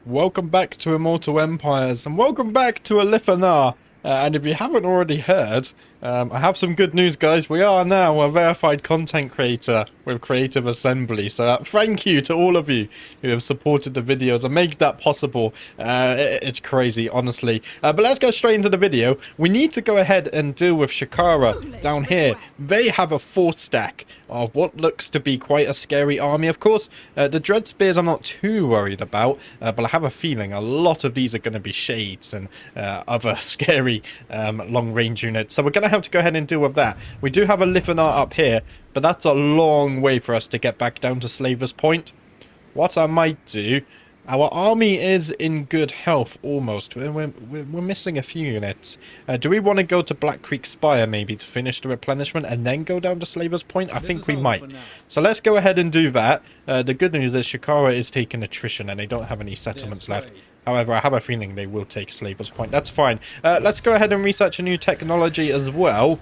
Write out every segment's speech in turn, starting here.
Welcome back to Immortal Empires, and welcome back to Alith Anar. And if you haven't already heard, I have some good news, guys. We are now a verified content creator with Creative Assembly. So thank you to all of you who have supported the videos and made that possible. It's crazy, honestly. But let's go straight into the video. We need to go ahead and deal with Shakara down here. They have a 4-stack of what looks to be quite a scary army, of course. The Dread Spears I'm not too worried about, but I have a feeling a lot of these are going to be Shades and other scary long-range units. So we're going to have to go ahead and deal with that. We do have a Alith Anar up here, but that's a long way for us to get back down to Slaver's Point. What I might do... Our army is in good health, almost. We're missing a few units. Do we want to go to Black Creek Spire, maybe, to finish the replenishment and then go down to Slaver's Point? I think we might. So let's go ahead and do that. The good news is Shakara is taking attrition and they don't have any settlements left. However, I have a feeling they will take Slaver's Point. That's fine. Let's go ahead and research a new technology as well.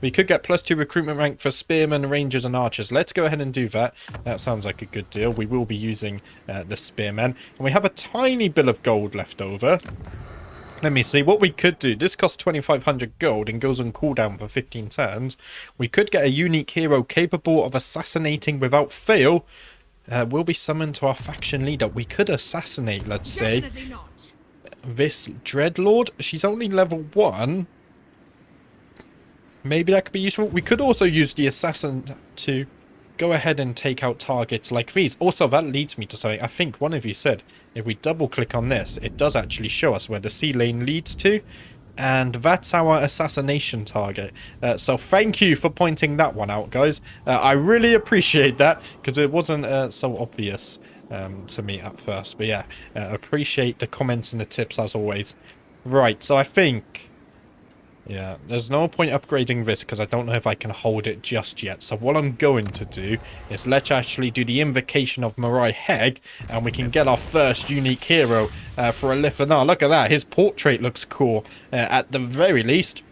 We could get +2 recruitment rank for spearmen, rangers, and archers. Let's go ahead and do that. That sounds like a good deal. We will be using the spearmen. And we have a tiny bit of gold left over. Let me see what we could do. This costs 2,500 gold and goes on cooldown for 15 turns. We could get a unique hero capable of assassinating without fail. Will be summoned to our faction leader. We could assassinate, let's say, this Dreadlord. She's only level 1. Maybe that could be useful. We could also use the assassin to go ahead and take out targets like these. Also, that leads me to something. I think one of you said if we double click on this, it does actually show us where the sea lane leads to. And that's our assassination target. So thank you for pointing that one out, guys. I really appreciate that because it wasn't so obvious to me at first. But yeah, appreciate the comments and the tips as always. Right, so I think... yeah, there's no point upgrading this because I don't know if I can hold it just yet. So what I'm going to do is let's actually do the invocation of Marai Heg and we can get our first unique hero for Alith Anar. Look at that, his portrait looks cool at the very least.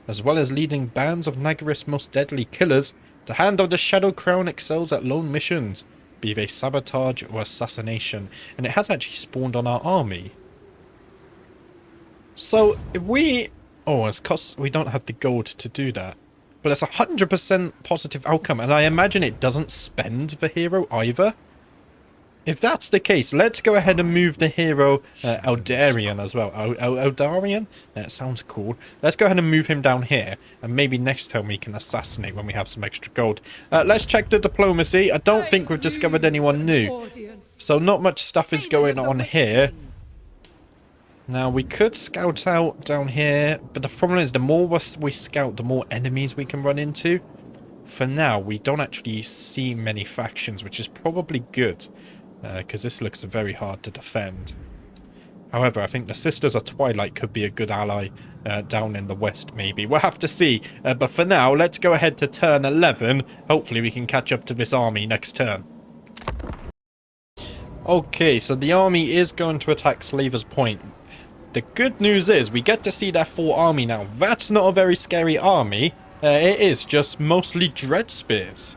As well as leading bands of Nagaris' most deadly killers, the Hand of the Shadow Crown excels at lone missions, be they sabotage or assassination. And it has actually spawned on our army. So if we... oh, it's because we don't have the gold to do that. But it's 100% positive outcome, and I imagine it doesn't spend the hero either. If that's the case, let's go ahead and move the hero Eldarian as well. Eldarian? That sounds cool. Let's go ahead and move him down here, and maybe next time we can assassinate when we have some extra gold. Let's check the diplomacy. I don't think we've discovered anyone new. So not much stuff is going on here. Now, we could scout out down here, but the problem is the more we scout, the more enemies we can run into. For now, we don't actually see many factions, which is probably good, because this looks very hard to defend. However, I think the Sisters of Twilight could be a good ally down in the west, maybe. We'll have to see, but for now, let's go ahead to turn 11. Hopefully, we can catch up to this army next turn. Okay, so the army is going to attack Slaver's Point. The good news is we get to see their full army now. That's not a very scary army. It is just mostly Dread Spears.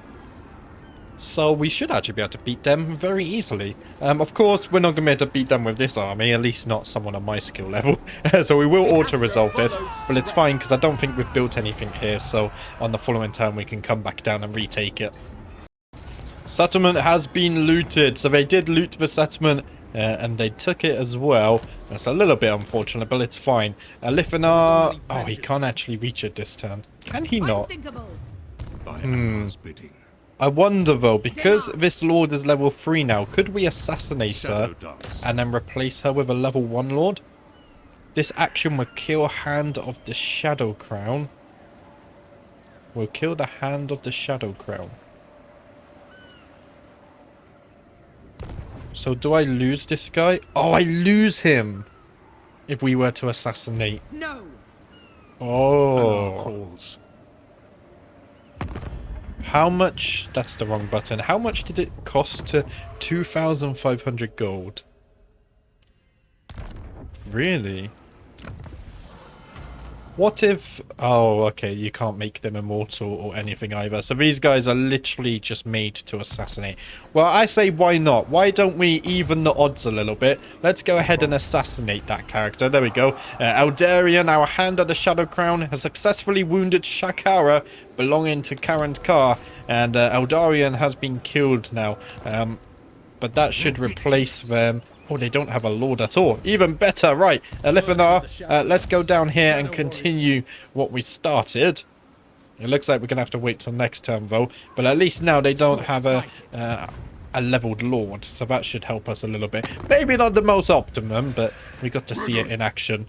So we should actually be able to beat them very easily. Of course, we're not going to be able to beat them with this army, at least not someone on my skill level. So we will auto-resolve this, but it's fine because I don't think we've built anything here. So on the following turn, we can come back down and retake it. Settlement has been looted. So they did loot the settlement. And they took it as well. That's a little bit unfortunate, but it's fine. Alith Anar... oh, he can't actually reach it this turn. Can he not? I wonder, though, because this lord is level 3 now, could we assassinate her and then replace her with a level 1 lord? This action will kill Hand of the Shadow Crown. Will kill the Hand of the Shadow Crown. So do I lose this guy? Oh, I lose him if we were to assassinate. No. Oh. How much? That's the wrong button. How much did it cost to 2,500 gold? Really? What if... Oh, okay, you can't make them immortal or anything either. So these guys are literally just made to assassinate. Well, I say why not? Why don't we even the odds a little bit? Let's go ahead and assassinate that character. There we go. Eldarian, our Hand of the Shadow Crown, has successfully wounded Shakara, belonging to Karen's car. And Eldarian has been killed now. But that should replace them. Oh, they don't have a lord at all. Even better. Right, Alith Anar, let's go down here and continue what we started. It looks like we're going to have to wait till next turn, though. But at least now they don't have a leveled lord. So that should help us a little bit. Maybe not the most optimum, but we got to see it in action.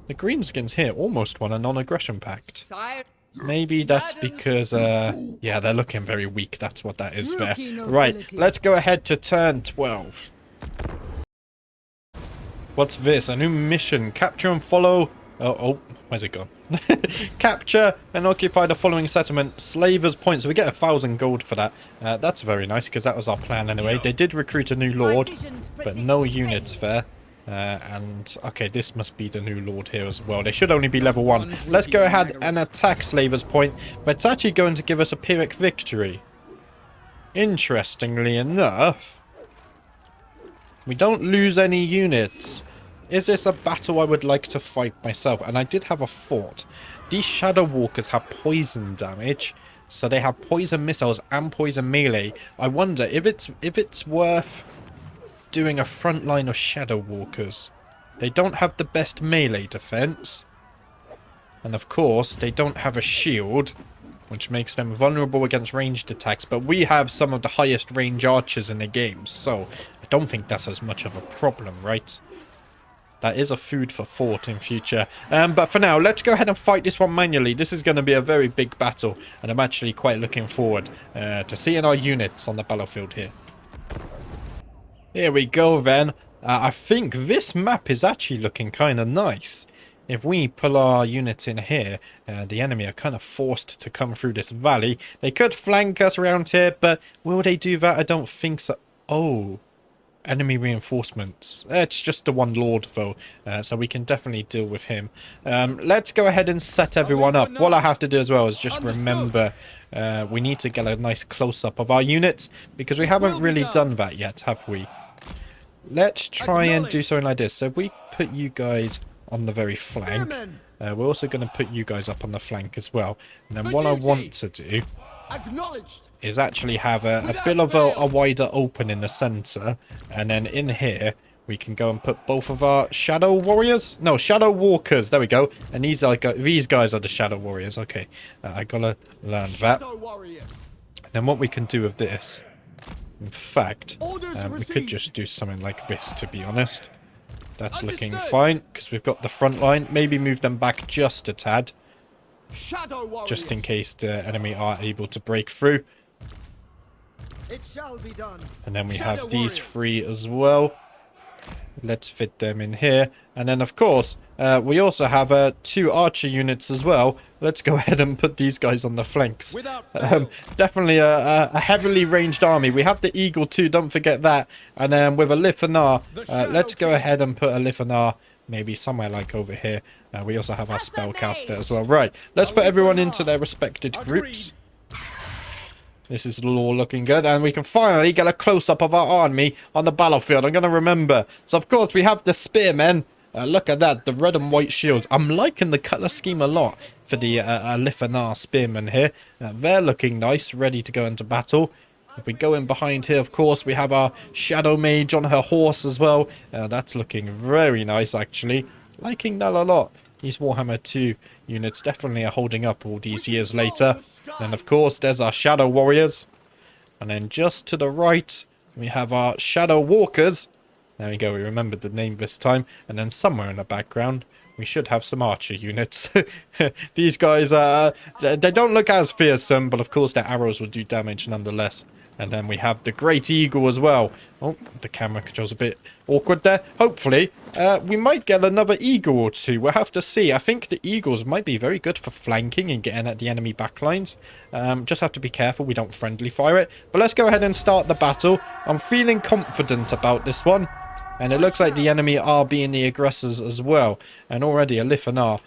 The greenskins here almost won a non-aggression pact. Maybe that's because, yeah, they're looking very weak. That's what that is there. Right, let's go ahead to turn 12. What's this? A new mission. Capture and follow... Oh, where's it gone? Capture and occupy the following settlement. Slavers points. So we get 1,000 gold for that. That's very nice because that was our plan anyway. They did recruit a new lord, but no units there. And, okay, this must be the new lord here as well. They should only be level 1. Let's go ahead and attack Slavers Point. But it's actually going to give us a Pyrrhic victory. Interestingly enough, we don't lose any units. Is this a battle I would like to fight myself? And I did have a thought. These Shadow Walkers have poison damage. So they have poison missiles and poison melee. I wonder if it's worth doing a front line of Shadow Walkers. They don't have the best melee defense. And of course, they don't have a shield, which makes them vulnerable against ranged attacks. But we have some of the highest range archers in the game, so I don't think that's as much of a problem, right? That is a food for thought in future. But for now, let's go ahead and fight this one manually. This is going to be a very big battle, and I'm actually quite looking forward to seeing our units on the battlefield here. Here we go then. I think this map is actually looking kind of nice. If we pull our units in here, the enemy are kind of forced to come through this valley. They could flank us around here, but will they do that? I don't think so. Oh, enemy reinforcements. It's just the one lord, though, so we can definitely deal with him. Let's go ahead and set everyone up. What I have to do as well is just remember we need to get a nice close-up of our units, because we haven't really done that yet, have we? Let's try and do something like this. So if we put you guys on the very flank, we're also going to put you guys up on the flank as well. And then what I want to do is actually have a bit of a wider open in the center, and then in here we can go and put both of our Shadow Warriors. No, Shadow Walkers. There we go. And these guys are the Shadow Warriors. Okay, I gotta learn that. And then what we can do with this, in fact, we could just do something like this, to be honest. That's looking fine, because we've got the front line. Maybe move them back just a tad, just in case the enemy are able to break through. It shall be done. And then we have these three as well. Let's fit them in here. And then, of course, we also have 2 archer units as well. Let's go ahead and put these guys on the flanks. Definitely a heavily ranged army. We have the Eagle too, don't forget that. And then with Alith Anar, let's go ahead and put Alith Anar maybe somewhere like over here. We also have our spellcaster as well. Right, let's put everyone into their respected groups. This is all looking good, and we can finally get a close-up of our army on the battlefield. I'm going to remember. So, of course, we have the spearmen. Look at that, the red and white shields. I'm liking the colour scheme a lot for the Alith Anar spearmen here. They're looking nice, ready to go into battle. If we go in behind here, of course, we have our Shadow Mage on her horse as well. That's looking very nice, actually. Liking that a lot. These Warhammer 2 units definitely are holding up all these years later. And of course, there's our Shadow Warriors. And then just to the right, we have our Shadow Walkers. There we go, we remembered the name this time. And then somewhere in the background, we should have some archer units. These guys, they don't look as fearsome, but of course their arrows will do damage nonetheless. And then we have the Great Eagle as well. Oh, the camera control's a bit awkward there. Hopefully, we might get another Eagle or 2. We'll have to see. I think the Eagles might be very good for flanking and getting at the enemy backlines. Just have to be careful we don't friendly fire it. But let's go ahead and start the battle. I'm feeling confident about this one. And it looks like the enemy are being the aggressors as well. And already Alith Anar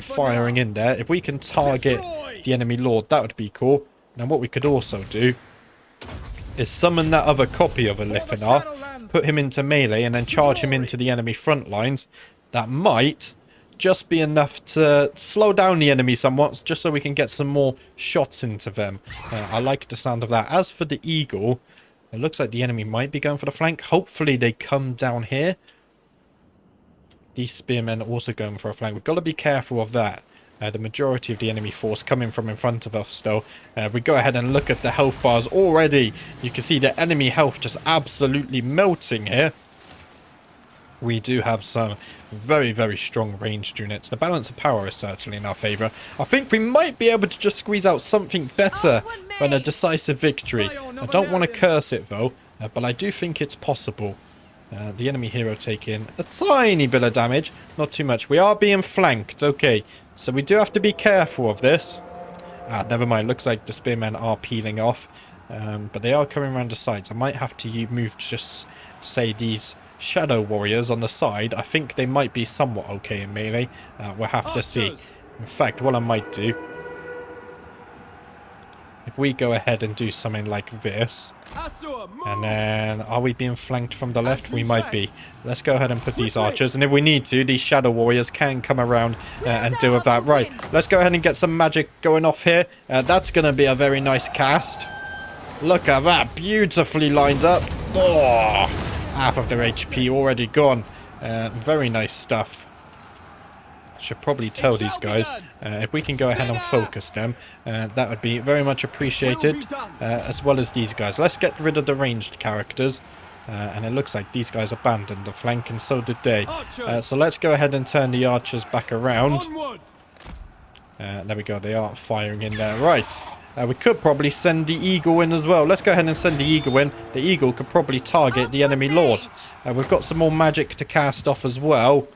firing in there. If we can target the enemy lord, that would be cool. Now what we could also do is summon that other copy of Alith Anar, put him into melee, and then charge him into the enemy front lines. That might just be enough to slow down the enemy somewhat, just so we can get some more shots into them. I like the sound of that. As for the eagle, it looks like the enemy might be going for the flank. Hopefully they come down here. These spearmen are also going for a flank. We've got to be careful of that. The majority of the enemy force coming from in front of us still. We go ahead and look at the health bars already. You can see the enemy health just absolutely melting here. We do have some very, very strong ranged units. The balance of power is certainly in our favour. I think we might be able to just squeeze out something better than a decisive victory. I don't want to curse it though, but I do think it's possible. The enemy hero taking a tiny bit of damage, not too much. We are being flanked, okay, so we do have to be careful of this. Never mind, looks like the spearmen are peeling off, but they are coming around the sides. I might have to move just, say, these shadow warriors on the side. I think they might be somewhat okay in melee. We'll have to see. In fact, what I might do, if we go ahead and do something like this, and then are we being flanked from the left? We might be. Let's go ahead and put these archers, and if we need to, these shadow warriors can come around and deal with that. Right, let's go ahead and get some magic going off here. That's going to be a very nice cast. Look at that, beautifully lined up. Oh, half of their HP already gone. Very nice stuff. Should probably tell these guys if we can go ahead and focus them, that would be very much appreciated, as well as these guys. Let's get rid of the ranged characters, and it looks like these guys abandoned the flank, and so did they. So let's go ahead and turn the archers back around. There we go, they are firing in there. Right, we could probably send the eagle in as well. Let's go ahead and send the eagle in. The eagle could probably target the enemy lord. We've got some more magic to cast off as well.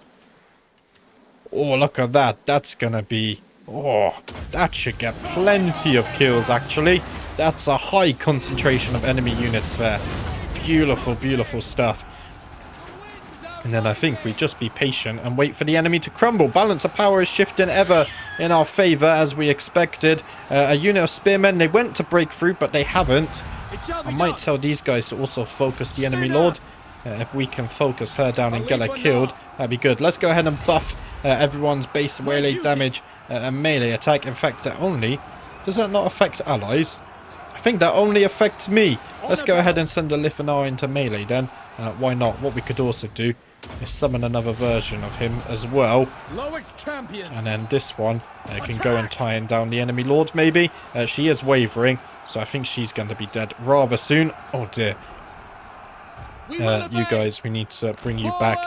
Oh, look at that. That's going to be... Oh, that should get plenty of kills, actually. That's a high concentration of enemy units there. Beautiful, beautiful stuff. And then I think we just be patient and wait for the enemy to crumble. Balance of power is shifting ever in our favour, as we expected. A unit of spearmen, they went to break through, but they haven't. I might tell these guys to also focus the enemy lord. If we can focus her down and get her killed, that'd be good. Let's go ahead and buff everyone's base melee damage and melee attack. In fact, that only... Does that not affect allies? I think that only affects me. Let's go ahead and send Alith Anar into melee then. Why not? What we could also do is summon another version of him as well. And then this one can go and tie down the enemy lord maybe. She is wavering, so I think she's going to be dead rather soon. Oh dear. You guys, we need to bring you back.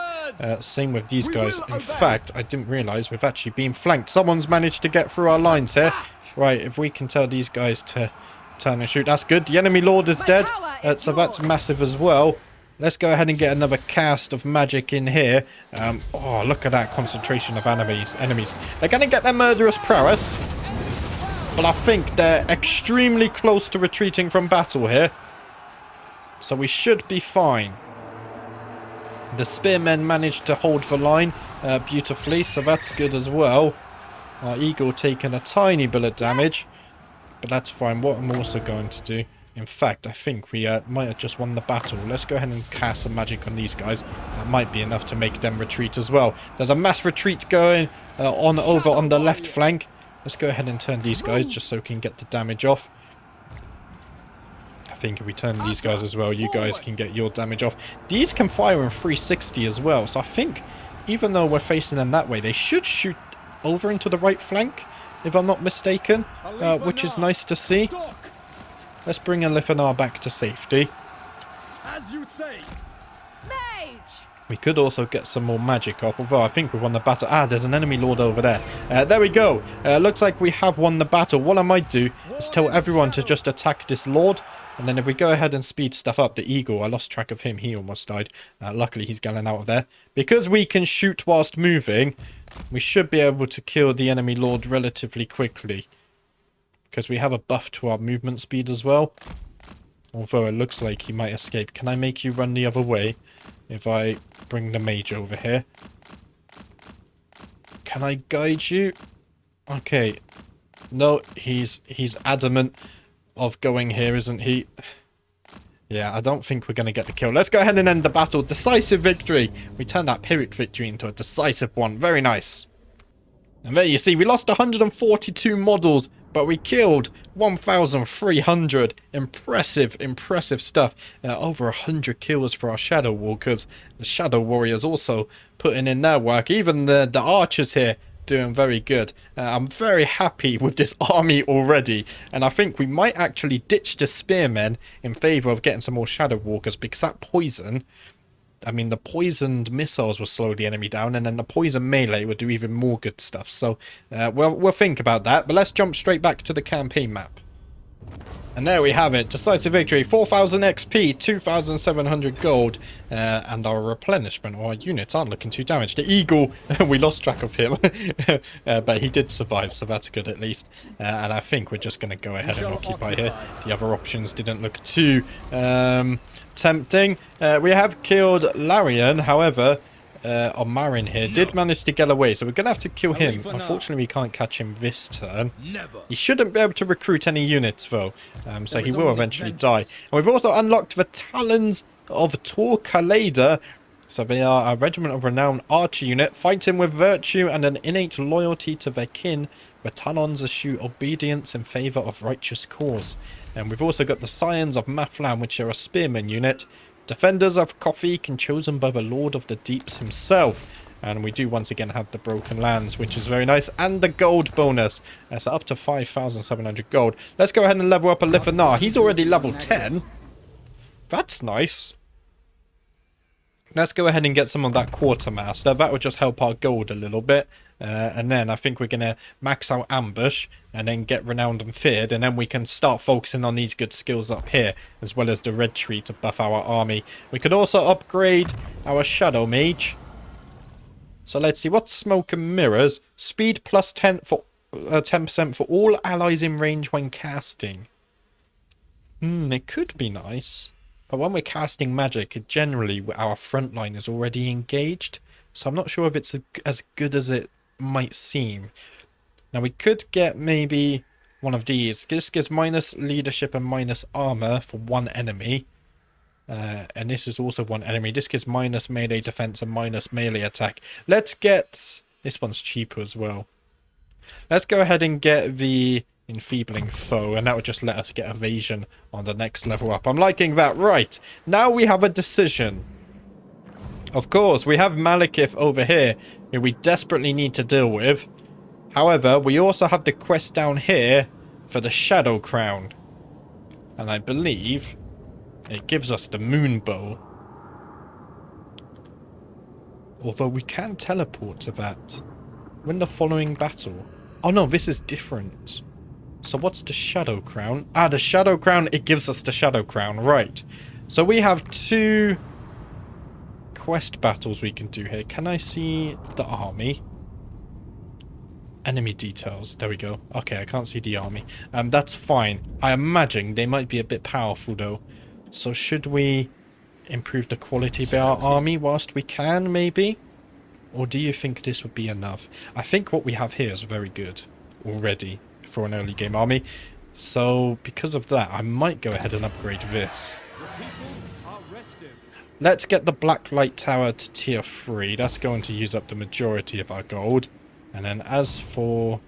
Same with these guys. In fact, I didn't realise we've actually been flanked. Someone's managed to get through our lines here. Right, if we can tell these guys to turn and shoot, that's good. The enemy lord is dead, so that's massive as well. Let's go ahead and get another cast of magic in here. Oh, look at that concentration of enemies. They're going to get their murderous prowess, but I think they're extremely close to retreating from battle here. So we should be fine. The spearmen managed to hold the line beautifully, so that's good as well. Our eagle taking a tiny bit of damage, but that's fine. What I'm also going to do, in fact, I think we might have just won the battle. Let's go ahead and cast some magic on these guys. That might be enough to make them retreat as well. There's a mass retreat going over on the left flank. Let's go ahead and turn these guys just so we can get the damage off. I think if we turn these guys as well, you guys can get your damage off. These can fire in 360 as well, so I think even though we're facing them that way, they should shoot over into the right flank, if I'm not mistaken, which is nice to see. Let's bring Alith Anar back to safety. As you say. Mage! We could also get some more magic off, although I think we won the battle. There's an enemy lord over there. There we go. Looks like we have won the battle. What I might do is tell everyone to just attack this lord. And then if we go ahead and speed stuff up, the eagle, I lost track of him. He almost died. Luckily, he's getting out of there. Because we can shoot whilst moving, we should be able to kill the enemy lord relatively quickly. Because we have a buff to our movement speed as well. Although it looks like he might escape. Can I make you run the other way? if I bring the mage over here. Can I guide you? Okay. No, he's adamant of going here, isn't he? Yeah, I don't think we're going to get the kill. Let's go ahead and end the battle. Decisive victory. We turned that Pyrrhic victory into a decisive one. Very nice. And there you see, we lost 142 models, but we killed 1,300. Impressive, impressive stuff. Over 100 kills for our Shadow Walkers. The Shadow Warriors also putting in their work. Even the archers here doing very good. I'm very happy with this army already, and I think we might actually ditch the spearmen in favour of getting some more Shadow Walkers, because that poison, I mean, the poisoned missiles will slow the enemy down, and then the poison melee will do even more good stuff. So we'll think about that, but let's jump straight back to the campaign map. And there we have it, decisive victory, 4,000 XP, 2,700 gold, and our replenishment, or our units aren't looking too damaged. The eagle, we lost track of him, but he did survive, so that's good at least. And I think we're just going to go ahead and occupy here. The other options didn't look too tempting. We have killed Larian, however, Marin here did manage to get away, so we're going to have to kill him. Unfortunately, we can't catch him this turn. He shouldn't be able to recruit any units, though, so he will eventually die. And we've also unlocked the Talons of Tor Khaleda. So they are a regiment of renowned archer unit, fighting with virtue and an innate loyalty to their kin. The Talons eschew obedience in favour of righteous cause. And we've also got the Scions of Maflan, which are a spearman unit. Defenders of Kofik, chosen by the Lord of the Deeps himself. And we do once again have the Broken Lands, which is very nice. And the gold bonus. So up to 5,700 gold. Let's go ahead and level up Alith Anar. He's already level 10. That's nice. Let's go ahead and get some of that Quartermaster. That will just help our gold a little bit. And then I think we're going to max out Ambush and then get Renowned and Feared. And then we can start focusing on these good skills up here, as well as the Red Tree to buff our army. We could also upgrade our Shadow Mage. So let's see. What's Smoke and Mirrors? Speed plus 10% for all allies in range when casting. It could be nice. But when we're casting magic, generally our front line is already engaged. So I'm not sure if it's as good as it might seem. Now we could get maybe one of these. This gives minus leadership and minus armor for one enemy. And this is also one enemy. This gives minus melee defense and minus melee attack. Let's get... This one's cheaper as well. Let's go ahead and get the Enfeebling Foe, and that would just let us get evasion on the next level up. I'm liking that. Right, now we have a decision. Of course, we have Malekith over here, who we desperately need to deal with. However, we also have the quest down here for the Shadow Crown. And I believe it gives us the Moon Bow. Although we can teleport to that. Win the following battle. Oh no, this is different. So what's the Shadow Crown? Ah, the Shadow Crown, it gives us the Shadow Crown, right. So we have 2 quest battles we can do here. Can I see the army? Enemy details, there we go. Okay, I can't see the army. That's fine. I imagine they might be a bit powerful though. So should we improve the quality of our army whilst we can, maybe? Or do you think this would be enough? I think what we have here is very good already for an early game army. So because of that, I might go ahead and upgrade this. Let's get the Black Light Tower to tier 3. That's going to use up the majority of our gold. And then as for...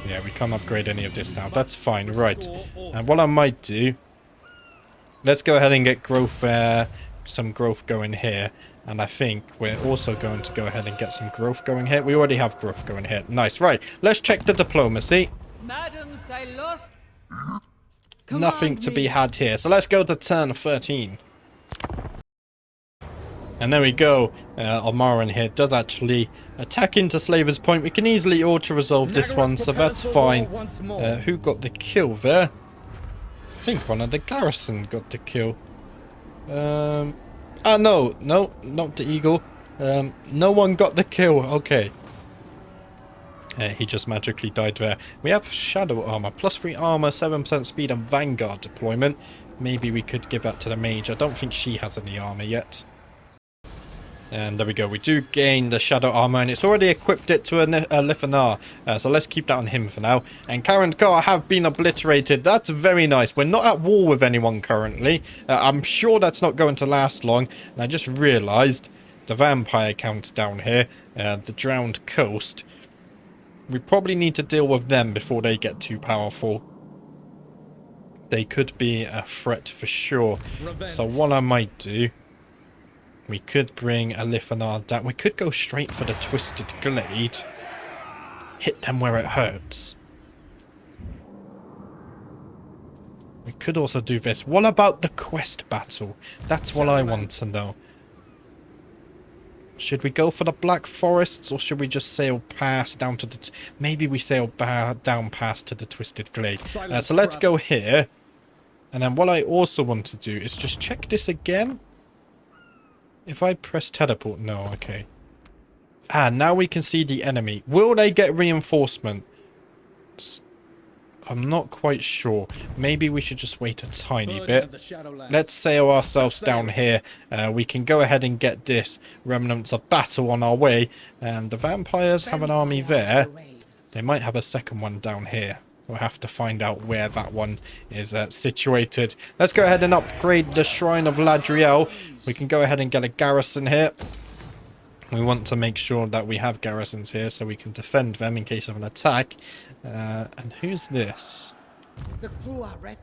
Yeah, we can't upgrade any of this now. That's fine, right. And what I might do... Let's go ahead and get growth, some growth going here. And I think we're also going to go ahead and get some growth going here. We already have growth going here. Nice, right. Let's check the diplomacy. Madams, I lost. Nothing to be had here. So let's go to turn 13. And there we go. Almaran here does actually attack into Slaver's Point. We can easily auto-resolve this one, so that's fine. Who got the kill there? I think one of the garrison got the kill. No, not the eagle. No one got the kill. Okay. He just magically died there. We have Shadow Armor. Plus 3 armor, 7% speed, and Vanguard deployment. Maybe we could give that to the mage. I don't think she has any armor yet. And there we go. We do gain the shadow armor, and it's already equipped it to Alith Anar. So let's keep that on him for now. And Karen Carr have been obliterated. That's very nice. We're not at war with anyone currently. I'm sure that's not going to last long. And I just realized the vampire count's down here. The Drowned Coast. We probably need to deal with them before they get too powerful. They could be a threat for sure. Revenge. So what I might do... We could bring Alith Anar down. We could go straight for the Twisted Glade. Hit them where it hurts. We could also do this. What about the quest battle? That's what I want to know. Should we go for the Black Forests, or should we just sail past down to the... Maybe we sail down past to the Twisted Glade. So let's go here. And then what I also want to do is just check this again. If I press teleport... No, okay. Ah, now we can see the enemy. Will they get reinforcements? I'm not quite sure. Maybe we should just wait a tiny bit. Let's sail ourselves down here. We can go ahead and get this Remnants of Battle on our way. And the vampires have an army there. They might have a second one down here. We'll have to find out where that one is situated. Let's go ahead and upgrade the Shrine of Ladriel. We can go ahead and get a garrison here. We want to make sure that we have garrisons here so we can defend them in case of an attack. And who's this?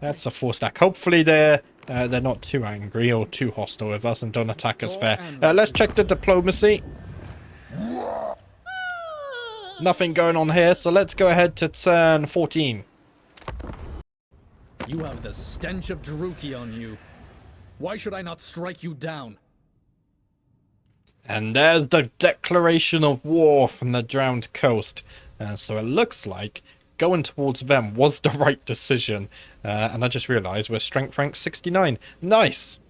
That's a 4-stack. Hopefully they're not too angry or too hostile with us and don't attack us fair. Let's check the diplomacy. Nothing going on here, so let's go ahead to turn 14. You have the stench of Druki on you. Why should I not strike you down? And there's the declaration of war from the Drowned Coast. So it looks like going towards them was the right decision. And I just realized we're strength rank 69. Nice!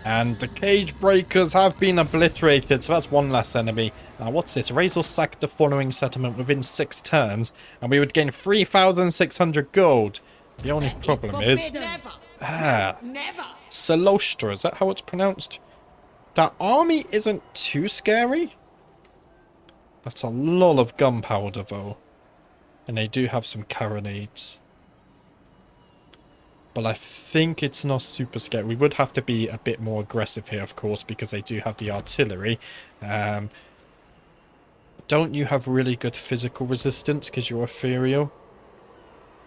And the Cage Breakers have been obliterated, so that's one less enemy. What's this? Raise or sack the following settlement within 6 turns, and we would gain 3,600 gold. The only problem is... Celostra, is that how it's pronounced? That army isn't too scary. That's a lot of gunpowder, though. And they do have some carronades. But I think it's not super scary. We would have to be a bit more aggressive here, of course, because they do have the artillery. Don't you have really good physical resistance because you're ethereal?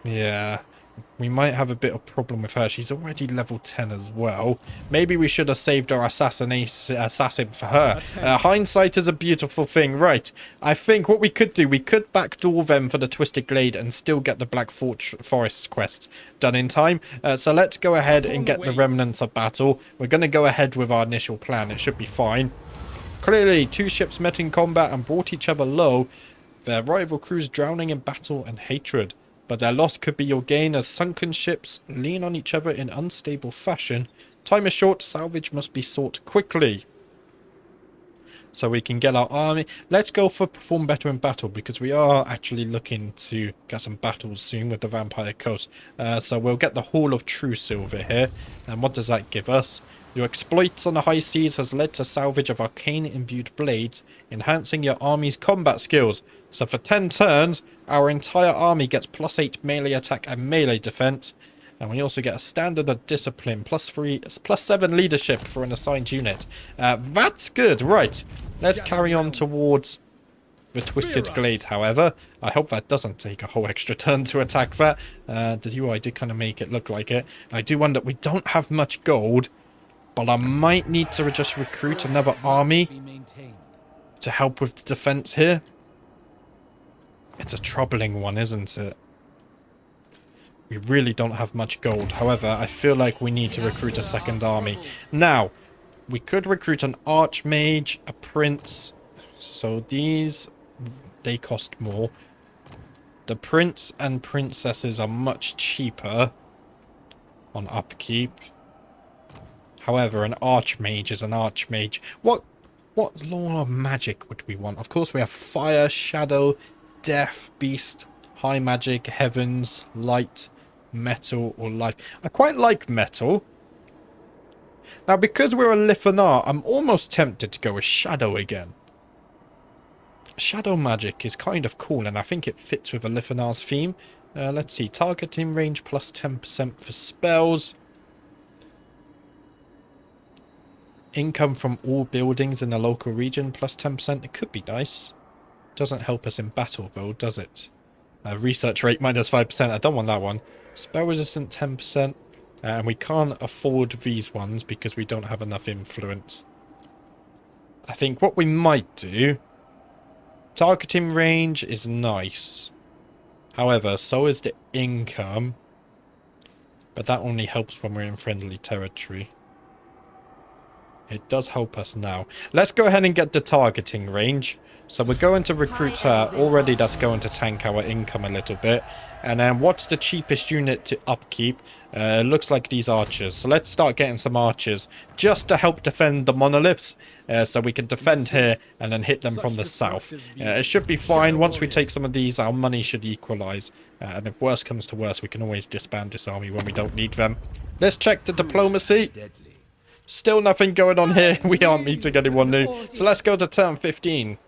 Yeah. We might have a bit of problem with her. She's already level 10 as well. Maybe we should have saved our assassin for her. Hindsight is a beautiful thing. Right. I think what we could do, we could backdoor them for the Twisted Glade and still get the Black Forest quest done in time. So let's go ahead and get the Remnants of Battle. We're going to go ahead with our initial plan. It should be fine. Clearly, 2 ships met in combat and brought each other low. Their rival crews drowning in battle and hatred. But their loss could be your gain as sunken ships lean on each other in unstable fashion. Time is short, salvage must be sought quickly. So we can get our army. Let's go for perform better in battle because we are actually looking to get some battles soon with the Vampire Coast. So we'll get the Hall of True Silver here. And what does that give us? Your exploits on the high seas has led to salvage of arcane-imbued blades, enhancing your army's combat skills. So for 10 turns, our entire army gets +8 melee attack and melee defense. And we also get a standard of discipline, +7 leadership for an assigned unit. That's good. Right. Let's carry on towards the Twisted Glade, however. I hope that doesn't take a whole extra turn to attack that. The UI did kind of make it look like it. I do wonder, we don't have much gold. But I might need to just recruit another army to help with the defense here. It's a troubling one, isn't it? We really don't have much gold. However, I feel like we need to recruit a second army. Now, we could recruit an Archmage, a Prince. So these, they cost more. The Prince and Princesses are much cheaper on upkeep. However, an Archmage is an Archmage. What law of magic would we want? Of course, we have Fire, Shadow, Death, Beast, High Magic, Heavens, Light, Metal, or Life. I quite like Metal. Now, because we're Alith Anar, I'm almost tempted to go with Shadow again. Shadow magic is kind of cool, and I think it fits with Alith Anar's theme. Let's see, targeting range plus 10% for spells. Income from all buildings in the local region plus 10%. It could be nice. Doesn't help us in battle though, does it? Research rate minus 5%. I don't want that one. Spell resistant 10%. And we can't afford these ones because we don't have enough influence. I think what we might do... Targeting range is nice. However, so is the income. But that only helps when we're in friendly territory. It does help us now. Let's go ahead and get the targeting range. So we're going to recruit her. Already that's going to tank our income a little bit. And then what's the cheapest unit to upkeep? It looks like these archers. So let's start getting some archers. Just to help defend the monoliths. So we can defend here and then hit them from the south. It should be fine. Once we take some of these, our money should equalize. And if worse comes to worse, we can always disband this army when we don't need them. Let's check the diplomacy. Still nothing going on here. We aren't meeting anyone new. So let's go to turn 15.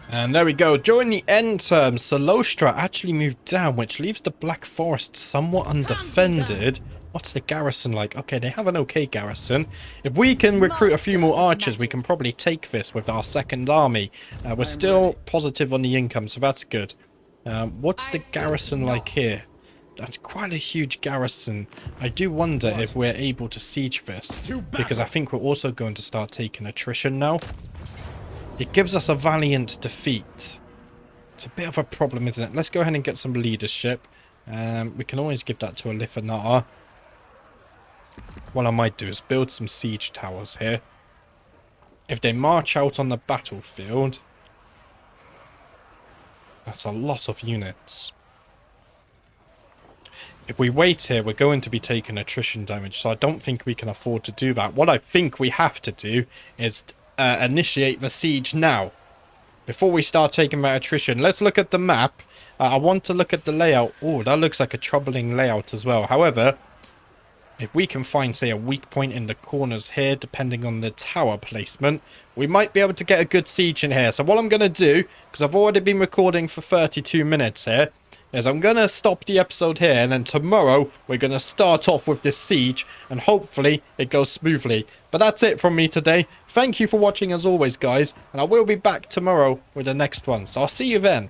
And there we go. During the end term, Solostra actually moved down, which leaves the Black Forest somewhat undefended. What's the garrison like? Okay, they have an okay garrison. If we can recruit a few more archers, we can probably take this with our second army. We're still positive on the income, so that's good. What's the garrison like here? That's quite a huge garrison. I do wonder if we're able to siege this, because I think we're also going to start taking attrition now. It gives us a valiant defeat. It's a bit of a problem, isn't it? Let's go ahead and get some leadership. We can always give that to Alith Anar. What I might do is build some siege towers here. If they march out on the battlefield, that's a lot of units. If we wait here, we're going to be taking attrition damage, so I don't think we can afford to do that. What I think we have to do is initiate the siege now, before we start taking that attrition. Let's look at the map. I want to look at the layout. Oh, that looks like a troubling layout as well. However, if we can find, say, a weak point in the corners here, depending on the tower placement, we might be able to get a good siege in here. So what I'm going to do, because I've already been recording for 32 minutes here, is I'm going to stop the episode here, and then tomorrow we're going to start off with this siege, and hopefully it goes smoothly. But that's it from me today. Thank you for watching as always, guys, and I will be back tomorrow with the next one. So I'll see you then.